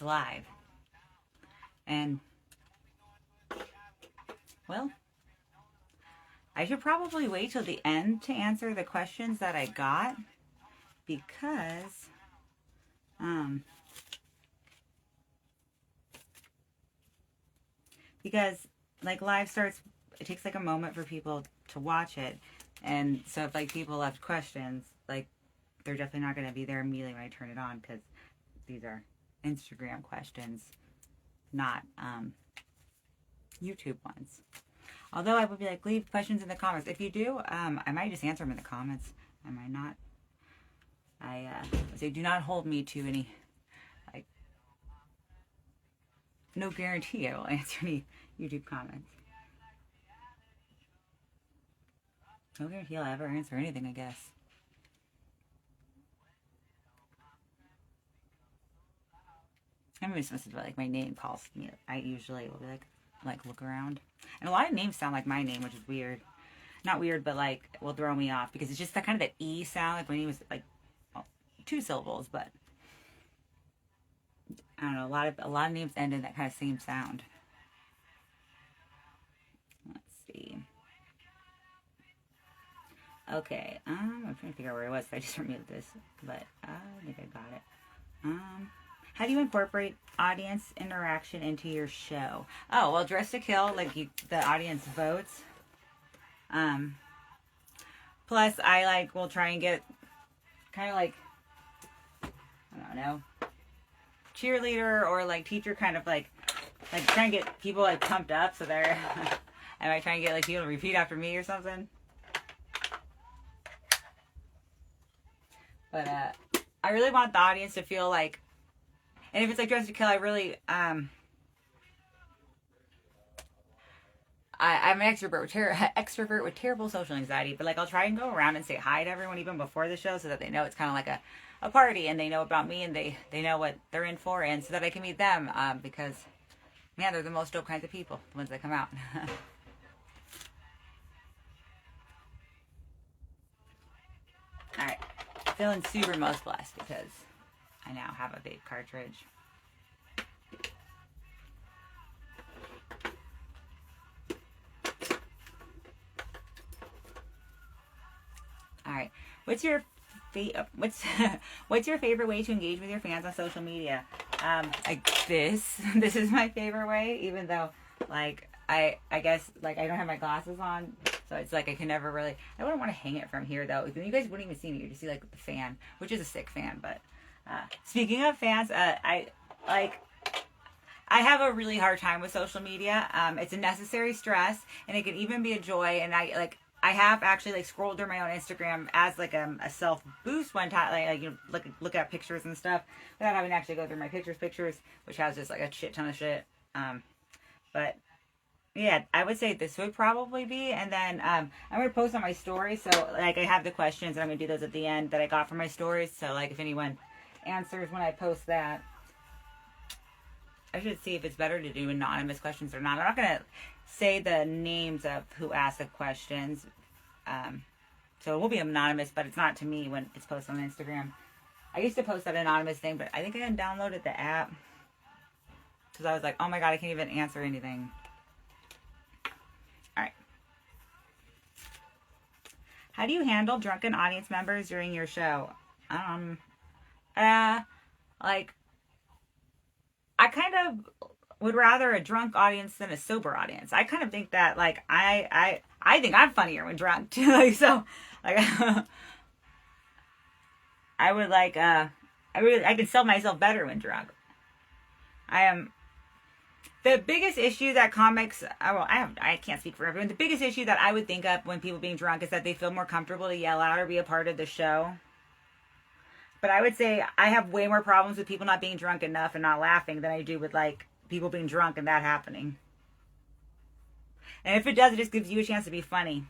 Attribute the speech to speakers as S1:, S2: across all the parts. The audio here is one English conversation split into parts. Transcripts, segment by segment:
S1: live. And, well, I should probably wait till the end to answer the questions that I got, because, like, live starts, it takes like a moment for people to watch it. And so if like people left questions, like, they're definitely not going to be there immediately when I turn it on, because these are Instagram questions, not YouTube ones. Although I would be like, leave questions in the comments. If you do, I might just answer them in the comments. I might not. I say, do not hold me to any, like, no guarantee I will answer any YouTube comments. No guarantee I'll ever answer anything, I guess. I'm really supposed to be like, my name calls me. I usually will be like look around. And a lot of names sound like my name, which is weird. Not weird, but like will throw me off, because it's just that kind of that E sound. Like my name was like, well, 2 syllables, but I don't know. A lot of names end in that kind of same sound. Let's see. Okay, I'm trying to figure out where I was. I just removed this, but I think I got it. How do you incorporate audience interaction into your show? Oh, well, Dress to Kill, like, the audience votes. Plus, I, like, will try and get kind of, like, I don't know, cheerleader or, like, teacher kind of, like try and get people, like, pumped up, so they're, I might try and get, like, people to repeat after me or something. But, I really want the audience to feel like, and if it's like Dress to Kill, I really, I'm an extrovert with terrible social anxiety, but like I'll try and go around and say hi to everyone even before the show, so that they know it's kind of like a party, and they know about me, and they know what they're in for, and so that I can meet them, because, man, they're the most dope kinds of people, the ones that come out. Alright, feeling super most blessed because I now have a vape cartridge. Alright, what's your favorite way to engage with your fans on social media? This is my favorite way, even though, like, I guess, like, I don't have my glasses on, so it's like I can never really, I wouldn't want to hang it from here, though. You guys wouldn't even see me. You'd just see, like, the fan, which is a sick fan. But speaking of fans, I have a really hard time with social media. It's a necessary stress, and it can even be a joy. And I have actually, like, scrolled through my own Instagram as, like, a self boost one time, like, you know, look at pictures and stuff, without having to actually go through my pictures, which has just, like, a shit ton of shit. But yeah, I would say this would probably be, and then I'm gonna post on my story. So, like, I have the questions, and I'm gonna do those at the end that I got from my stories. So, like, if anyone answers when I post that, I should see if it's better to do anonymous questions or not. I'm not gonna say the names of who asked the questions, so it will be anonymous, but it's not to me when it's posted on Instagram. I used to post that anonymous thing, but I think I downloaded the app because I was like, oh my god, I can't even answer anything. Alright. How do you handle drunken audience members during your show? Like, I kind of would rather a drunk audience than a sober audience. I kind of think that, like, I think I'm funnier when drunk too. Like, so, like, I would like, I can sell myself better when drunk. The biggest issue that comics, I can't speak for everyone. The biggest issue that I would think of when people being drunk is that they feel more comfortable to yell out or be a part of the show. But I would say I have way more problems with people not being drunk enough and not laughing than I do with, like, people being drunk and that happening. And if it does, it just gives you a chance to be funny.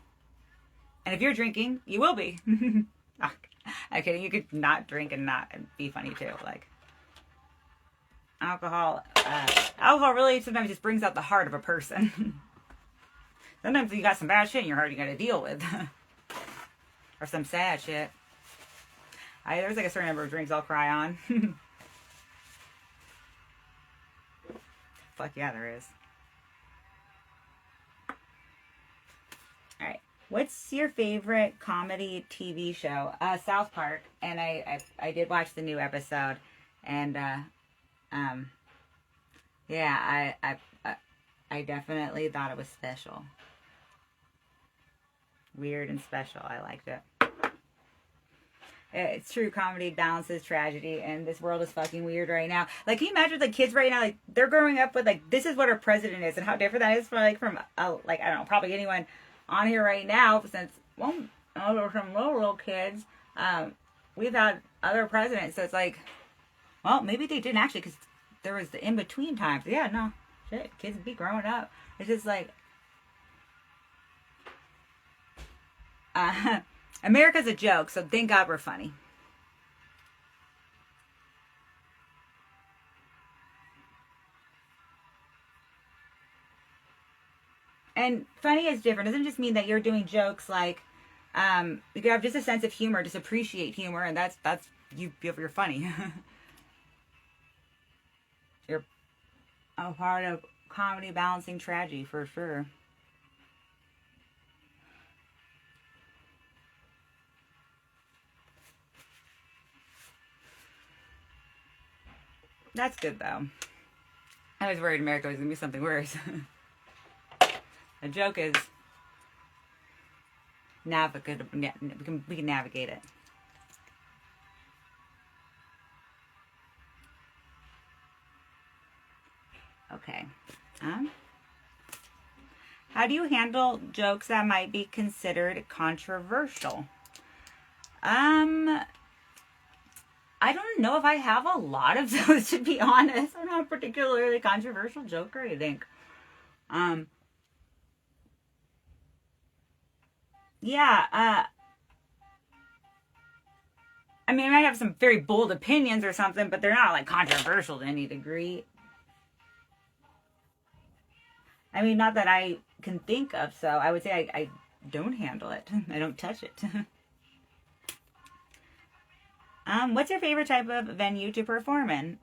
S1: And if you're drinking, you will be. I'm kidding. You could not drink and not be funny too. Like, alcohol really sometimes just brings out the heart of a person. Sometimes you got some bad shit in your heart you got to deal with. Or some sad shit. There's like a certain number of drinks I'll cry on. Fuck yeah, there is. All right. What's your favorite comedy TV show? South Park, and I did watch the new episode, and yeah, I definitely thought it was special, weird and special. I liked it. It's true, comedy balances tragedy, and this world is fucking weird right now. Like, can you imagine the kids right now? Like, they're growing up with like, this is what our president is, and how different that is from like I don't know, probably anyone on here right now. Since well, some little kids, we've had other presidents, so it's like, well, maybe they didn't actually, because there was the in between times. Yeah, no, shit, kids be growing up. It's just like, America's a joke, so thank God we're funny. And funny is different. It doesn't just mean that you're doing jokes like, you can have just a sense of humor, just appreciate humor, and that's you're funny. You're a part of comedy balancing tragedy for sure. That's good though. I was worried America was gonna be something worse. The joke is we can navigate it. Okay. How do you handle jokes that might be considered controversial? I don't know if I have a lot of those, to be honest. I'm not a particularly controversial joker, I think. Yeah, I mean, I might have some very bold opinions or something, but they're not like controversial to any degree. I mean, not that I can think of, so I would say I don't handle it. I don't touch it. What's your favorite type of venue to perform in?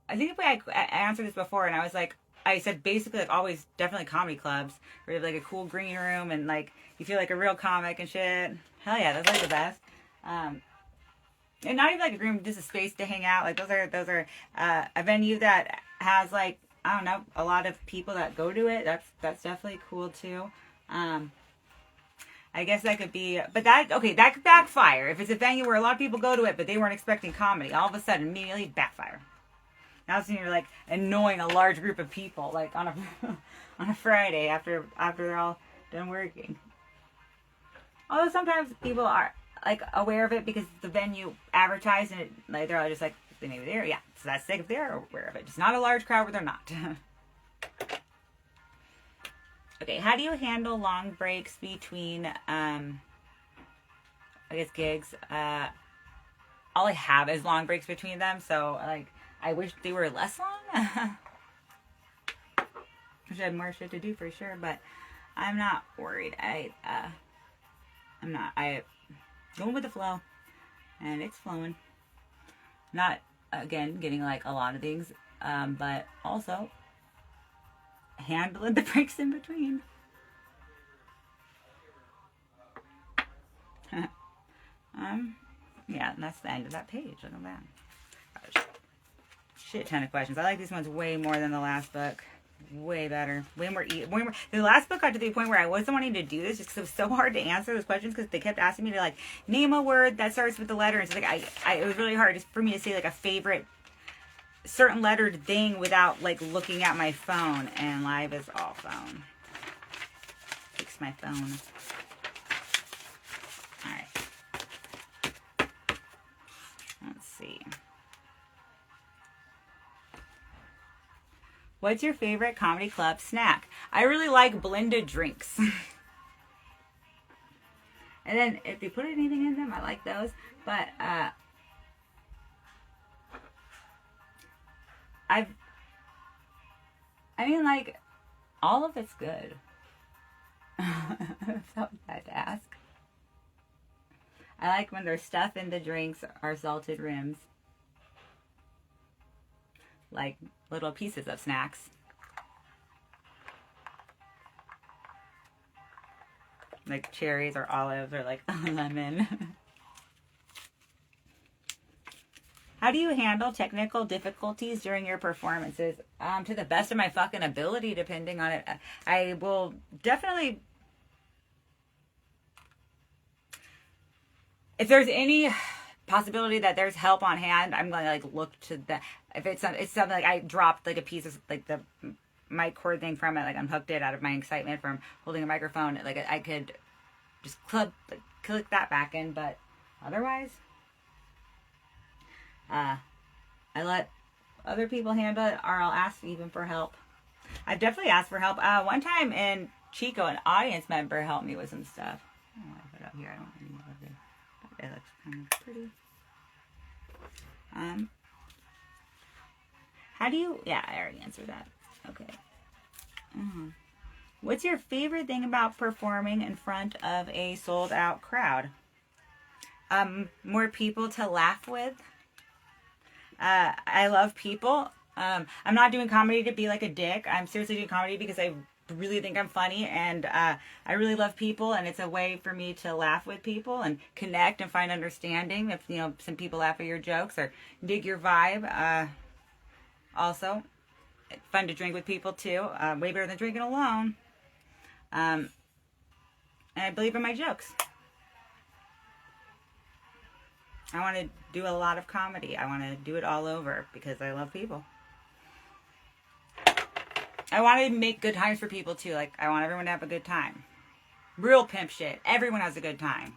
S1: I think if I answered this before, and I was like, I said basically like always definitely comedy clubs where you have like a cool green room and like you feel like a real comic and shit. Hell yeah, that's like the best. And not even like a room, just a space to hang out. Like those are a venue that has like, I don't know, a lot of people that go to it. That's definitely cool too. I guess that could be, but that could backfire. If it's a venue where a lot of people go to it, but they weren't expecting comedy, all of a sudden, immediately backfire. Now it's you're like annoying a large group of people, like on a on a Friday after they're all done working. Although sometimes people are like aware of it because the venue advertised and it, like they're all just like they may be there, yeah. So that's sick if they're aware of it. Just not a large crowd where they're not. Okay, how do you handle long breaks between, I guess, gigs? All I have is long breaks between them, so, like, I wish they were less long. Wish I had more shit to do for sure, but I'm not worried. I'm not. I going with the flow, and it's flowing. Not, again, getting, like, a lot of things, but also handling the breaks in between. Yeah, and that's the end of that page. Look at that. Shit ton of questions. I like these ones way more than the last book. Way better. Way more. The last book got to the point where I wasn't wanting to do this just because it was so hard to answer those questions because they kept asking me to like name a word that starts with the letter, and so like it was really hard just for me to say like a favorite certain lettered thing without like looking at my phone, and live is all phone. Fix my phone. All right. Let's see. What's your favorite comedy club snack? I really like blended drinks. And then if they put anything in them, I like those. But I mean, like, all of it's good. That's not bad to ask. I like when there's stuff in the drinks are salted rims. Like little pieces of snacks. Like cherries or olives or like a lemon. How do you handle technical difficulties during your performances? To the best of my fucking ability, depending on it. I will definitely... If there's any possibility that there's help on hand, I'm going to like look to that. If it's something like I dropped like a piece of like the mic cord thing from it, like unhooked it out of my excitement from holding a microphone, like I could just click that back in, but otherwise, I let other people handle it, or I'll ask even for help. I've definitely asked for help. One time in Chico, an audience member helped me with some stuff. I don't want to put it up here. I don't really know what it is. It looks kind of pretty. How do you... Yeah, I already answered that. Okay. What's your favorite thing about performing in front of a sold-out crowd? More people to laugh with. I love people. I'm not doing comedy to be like a dick. I'm seriously doing comedy because I really think I'm funny, and I really love people, and it's a way for me to laugh with people and connect and find understanding. If you know some people laugh at your jokes or dig your vibe. Also, it's fun to drink with people too. Way better than drinking alone. And I believe in my jokes. I want to do a lot of comedy. I want to do it all over because I love people. I want to make good times for people too. Like, I want everyone to have a good time. Real pimp shit. Everyone has a good time.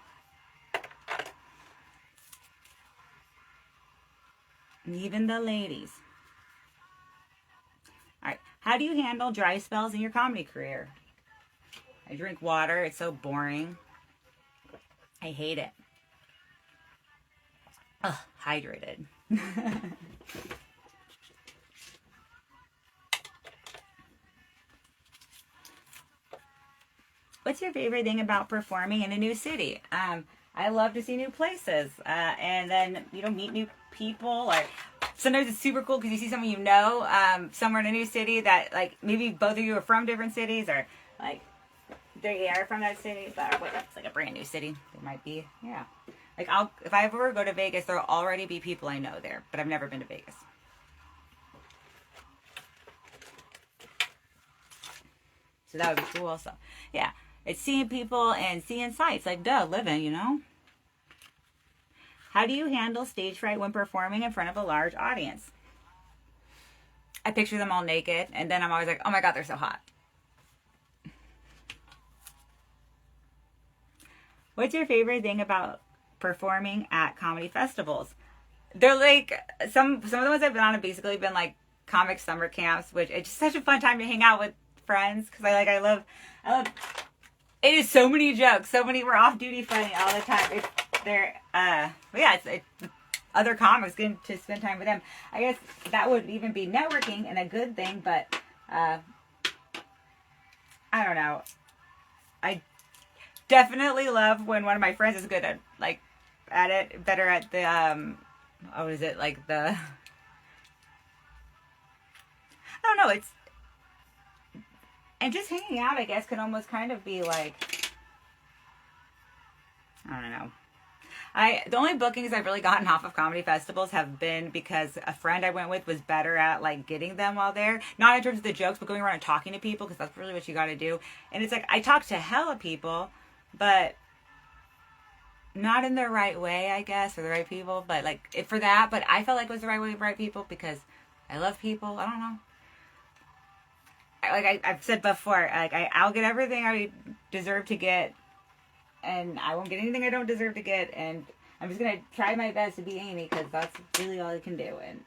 S1: And even the ladies. Alright. How do you handle dry spells in your comedy career? I drink water. It's so boring. I hate it. Ugh, hydrated. What's your favorite thing about performing in a new city? I love to see new places, and then meet new people. Or sometimes it's super cool because you see someone you know somewhere in a new city that like maybe both of you are from different cities, or like they are from that city, but it's like a brand new city. It might be, yeah. Like if I ever go to Vegas, there'll already be people I know there, but I've never been to Vegas. So that would be cool also. Yeah. It's seeing people and seeing sights, like living, you know? How do you handle stage fright when performing in front of a large audience? I picture them all naked, and then I'm always like, oh my God, they're so hot. What's your favorite thing about performing at comedy festivals? They're like, some of the ones I've been on have basically been like comic summer camps, which it's just such a fun time to hang out with friends, because I love it is so many jokes, we're off duty funny all the time. It's other comics, getting to spend time with them. I guess that would even be networking and a good thing, but I don't know. I definitely love when one of my friends is good at it, better at the what is it, like the, I don't know, it's, and just hanging out, I guess, could almost kind of be like, I don't know. The only bookings I've really gotten off of comedy festivals have been because a friend I went with was better at like getting them while there. Not in terms of the jokes, but going around and talking to people, because that's really what you got to do. And it's like, I talk to hella people, but not in the right way, I guess, or the right people. But like for that, but I felt like it was the right way for right people because I love people. I don't know. Like I've said before, like I'll get everything I deserve to get, and I won't get anything I don't deserve to get, and I'm just gonna try my best to be Amy, because that's really all I can do. And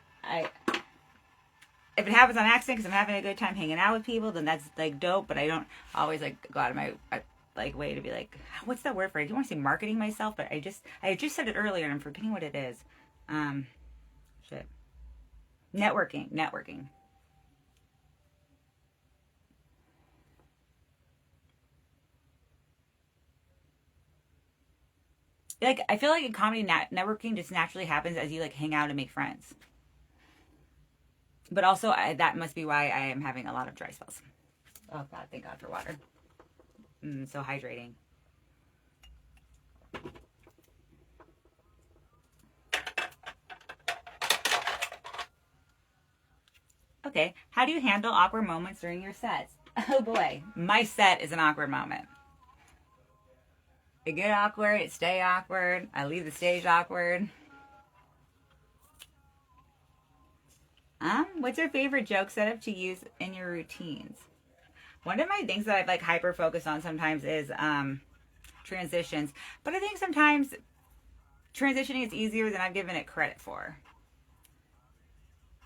S1: if it happens on accident because I'm having a good time hanging out with people, then that's like dope. But I don't always like go out of my way to be like, what's that word for it? I don't want to say marketing myself, but I just said it earlier and I'm forgetting what it is. Networking. like, I feel like in comedy, networking just naturally happens as you like hang out and make friends. But also, that must be why I am having a lot of dry spells. Oh God, thank God for water. So hydrating. Okay, how do you handle awkward moments during your sets? Oh boy, my set is an awkward moment. It get awkward, it stay awkward, I leave the stage awkward. What's your favorite joke setup to use in your routines? One of my things that I've like hyper focused on sometimes is transitions. But I think sometimes transitioning is easier than I've given it credit for.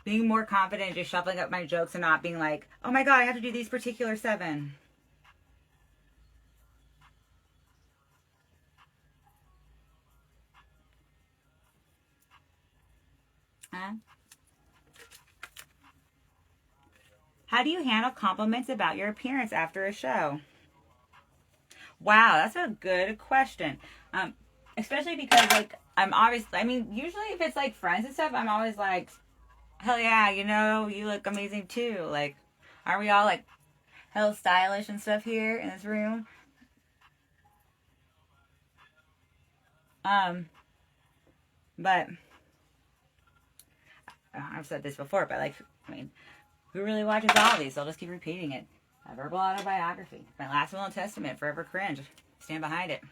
S1: Being more confident and just shuffling up my jokes and not being like, oh my God, I have to do these particular 7. How do you handle compliments about your appearance after a show? Wow, that's a good question. Especially because like I'm always, I mean, usually if it's like friends and stuff, I'm always like, hell yeah, you know, you look amazing too. Like, aren't we all like hell stylish and stuff here in this room? But I've said this before, but like, I mean, who really watches all these? I'll just keep repeating it. A verbal autobiography. My last will and testament. Forever cringe. Stand behind it.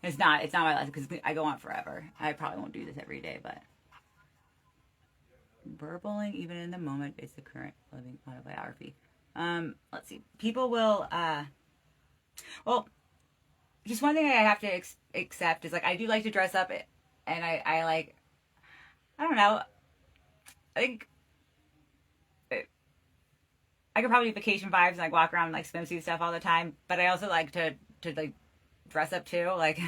S1: It's not my last because I go on forever. I probably won't do this every day, but verbaling even in the moment is the current living autobiography. Let's see. People will. Well, just one thing I have to accept is like I do like to dress up, and I like. I don't know. I think I could probably do vacation vibes and like walk around in like swimsuit stuff all the time, but I also like to like dress up too, like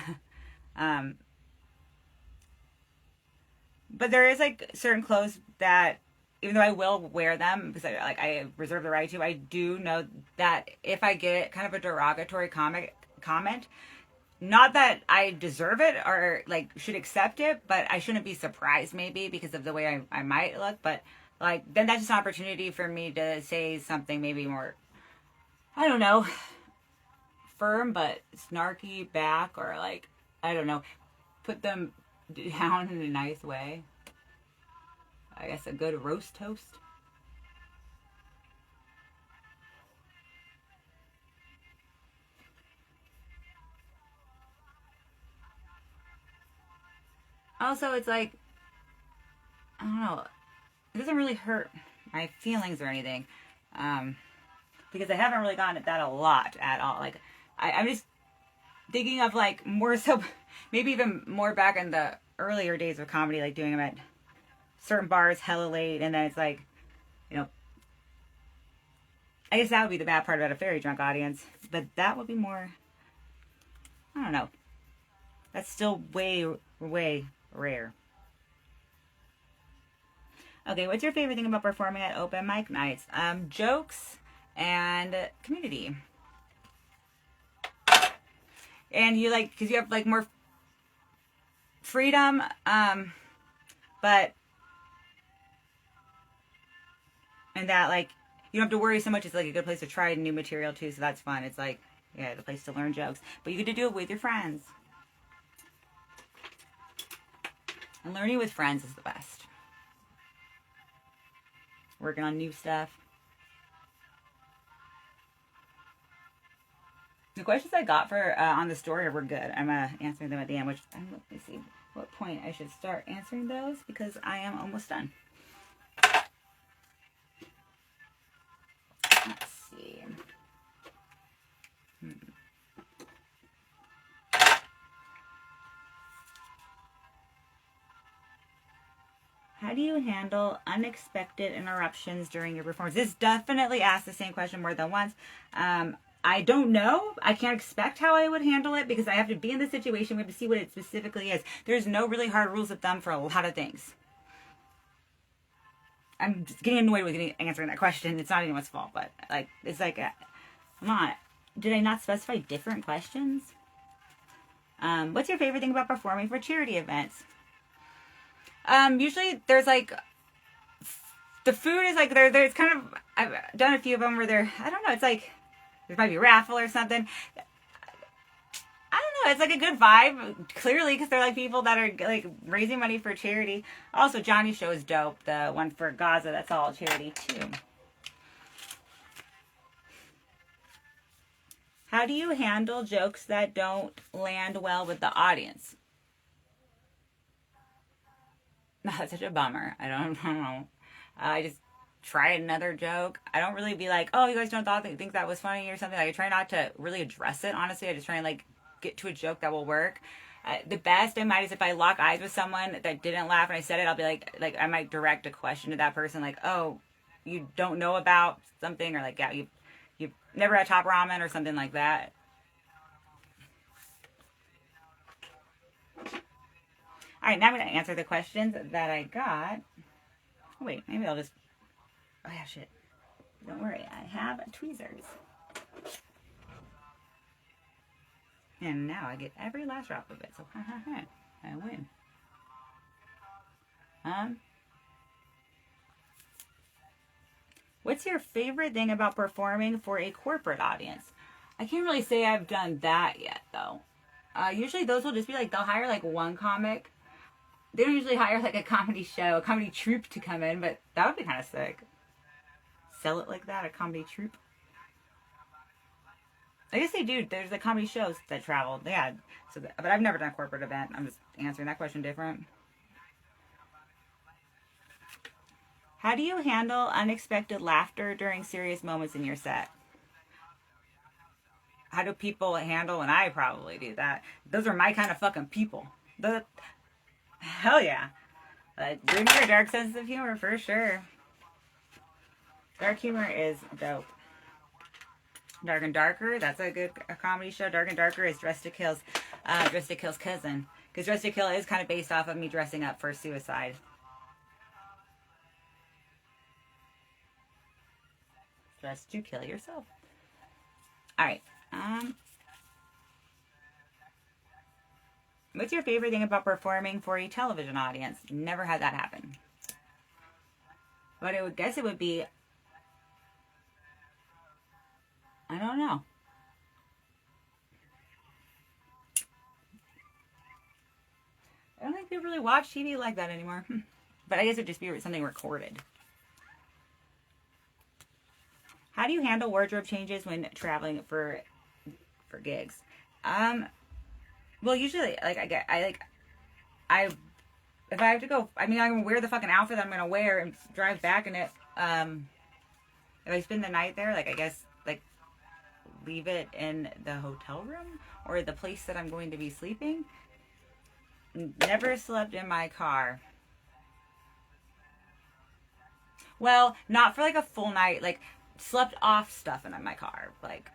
S1: but there is like certain clothes that even though I will wear them because I reserve the right to, I do know that if I get kind of a derogatory comment, not that I deserve it or like should accept it, but I shouldn't be surprised maybe because of the way I might look, but like then that's just an opportunity for me to say something maybe more, I don't know, firm but snarky back, or like, I don't know, put them down in a nice way. I guess a good roast toast. Also, it's like, I don't know, it doesn't really hurt my feelings or anything, because I haven't really gotten at that a lot at all. Like, I'm just thinking of like more so, maybe even more back in the earlier days of comedy, like doing them at certain bars hella late, and then it's like, you know, I guess that would be the bad part about a very drunk audience, but that would be more, I don't know, that's still way, way rare. Okay, what's your favorite thing about performing at open mic nights? Jokes and community. And you like, because you have like more freedom, but and that like you don't have to worry so much. It's like a good place to try new material too, so that's fun. It's like, yeah, the place to learn jokes, but you get to do it with your friends. And learning with friends is the best. Working on new stuff. The questions I got for on the story were good. I'm answering them at the end, which let me see what point I should start answering those because I am almost done. Let's see. How do you handle unexpected interruptions during your performance? This definitely asked the same question more than once. I don't know. I can't expect how I would handle it because I have to be in the situation. We have to see what it specifically is. There's no really hard rules of thumb for a lot of things. I'm just getting annoyed with answering that question. It's not anyone's fault, but like, it's like, come on. Did I not specify different questions? What's your favorite thing about performing for charity events? Usually there's like, the food is like, there's kind of, I've done a few of them where they're, I don't know, it's like, there might be a raffle or something. I don't know, it's like a good vibe, clearly, because they're like people that are like raising money for charity. Also, Johnny's show is dope, the one for Gaza, that's all charity too. How do you handle jokes that don't land well with the audience? No, that's such a bummer. I don't know. I just try another joke. I don't really be like, oh, you guys don't think that was funny or something. Like, I try not to really address it, honestly. I just try and like get to a joke that will work. The best I might is if I lock eyes with someone that didn't laugh and I said it, I'll be like I might direct a question to that person, like, oh, you don't know about something, or like, yeah, you've never had top ramen or something like that. All right, now I'm going to answer the questions that I got. Oh, wait, maybe I'll just... Oh, yeah, shit. Don't worry, I have tweezers. And now I get every last drop of it, so I win. What's your favorite thing about performing for a corporate audience? I can't really say I've done that yet, though. Usually those will just be like, they'll hire like one comic. They don't usually hire like a comedy show, a comedy troupe to come in, but that would be kind of sick. Sell it like that, a comedy troupe. I guess they do. There's the comedy shows that travel. Yeah. So, but I've never done a corporate event. I'm just answering that question different. How do you handle unexpected laughter during serious moments in your set? How do people handle when I probably do that? Those are my kind of fucking people. Hell yeah. Bring your dark sense of humor for sure. Dark humor is dope. Dark and Darker, that's a good comedy show. Dark and Darker is Dressed to Kill's cousin. Because Dressed to Kill is kind of based off of me dressing up for suicide. Dressed to kill yourself. Alright. What's your favorite thing about performing for a television audience? Never had that happen. But I would guess it would be... I don't know. I don't think people really watch TV like that anymore. But I guess it would just be something recorded. How do you handle wardrobe changes when traveling for gigs? Well, usually, like, if I have to go, I mean, I'm gonna wear the fucking outfit that I'm gonna wear and drive back in it. If I spend the night there, like, I guess, like, leave it in the hotel room or the place that I'm going to be sleeping. Never slept in my car. Well, not for like a full night, like slept off stuff in my car, like.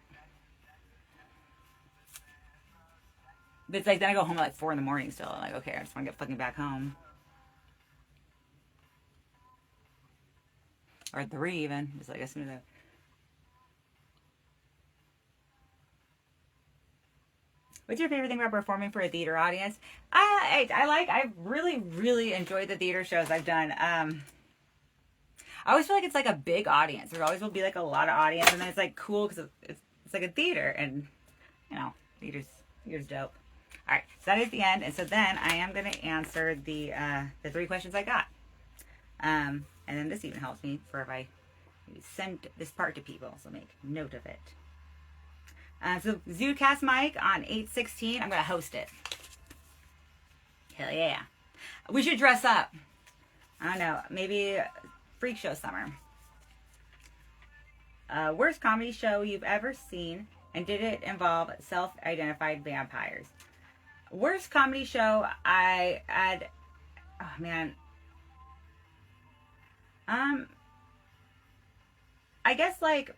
S1: But it's like then I go home at like 4 a.m. still. I'm like, okay, I just want to get fucking back home. Or 3 even. Just like as soon as I... What's your favorite thing about performing for a theater audience? I really enjoyed the theater shows I've done. I always feel like it's like a big audience. There always will be like a lot of audience, and then it's like cool because it's like a theater, and you know, theater's dope. All right, so that is the end, and so then I am gonna answer the 3 questions I got, and then this even helps me for if I send this part to people, so make note of it. So Zoocast Mike on 8/16. I'm gonna host it. Hell yeah. We should dress up. I don't know. Maybe Freak Show Summer. Worst comedy show you've ever seen, and did it involve self-identified vampires? Worst comedy show I had. Oh man. I guess like.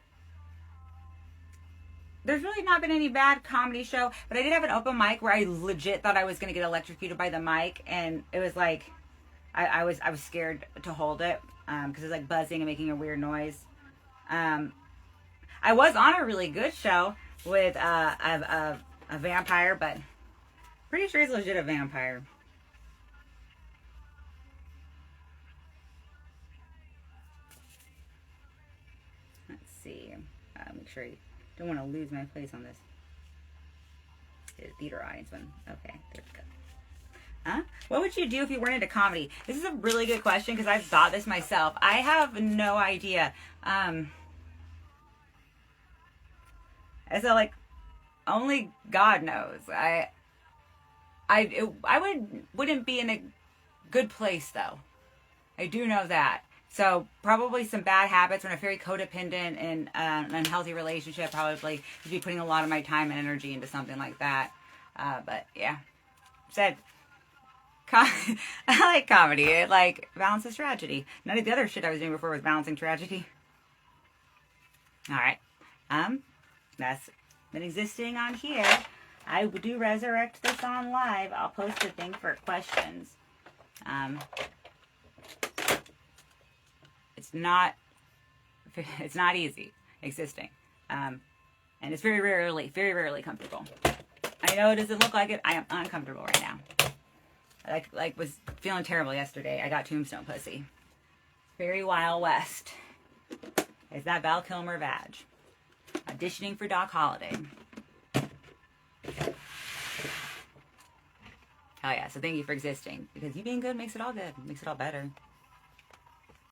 S1: There's really not been any bad comedy show, but I did have an open mic where I legit thought I was going to get electrocuted by the mic, and it was like, I was scared to hold it, because it was like buzzing and making a weird noise. I was on a really good show with a vampire, but Pretty sure he's legit a vampire. Let's see. Make sure I don't want to lose my place on this. Theater audience one. Okay, there we go. Huh? What would you do if you weren't into comedy? This is a really good question because I've thought this myself. I have no idea. So like, only God knows. Wouldn't be in a good place though. I do know that. So probably some bad habits. When I'm very codependent in an unhealthy relationship, probably would be putting a lot of my time and energy into something like that. But yeah, said. I like comedy. It like balances tragedy. None of the other shit I was doing before was balancing tragedy. All right. That's been existing on here. I do resurrect this on live. I'll post a thing for questions. It's not easy existing. And it's very rarely comfortable. I know it doesn't look like it. I am uncomfortable right now. I was feeling terrible yesterday. I got tombstone pussy. Very Wild West. Is that Val Kilmer vag? Auditioning for Doc Holliday. Hell yeah, so thank you for existing. Because you being good makes it all good. Makes it all better.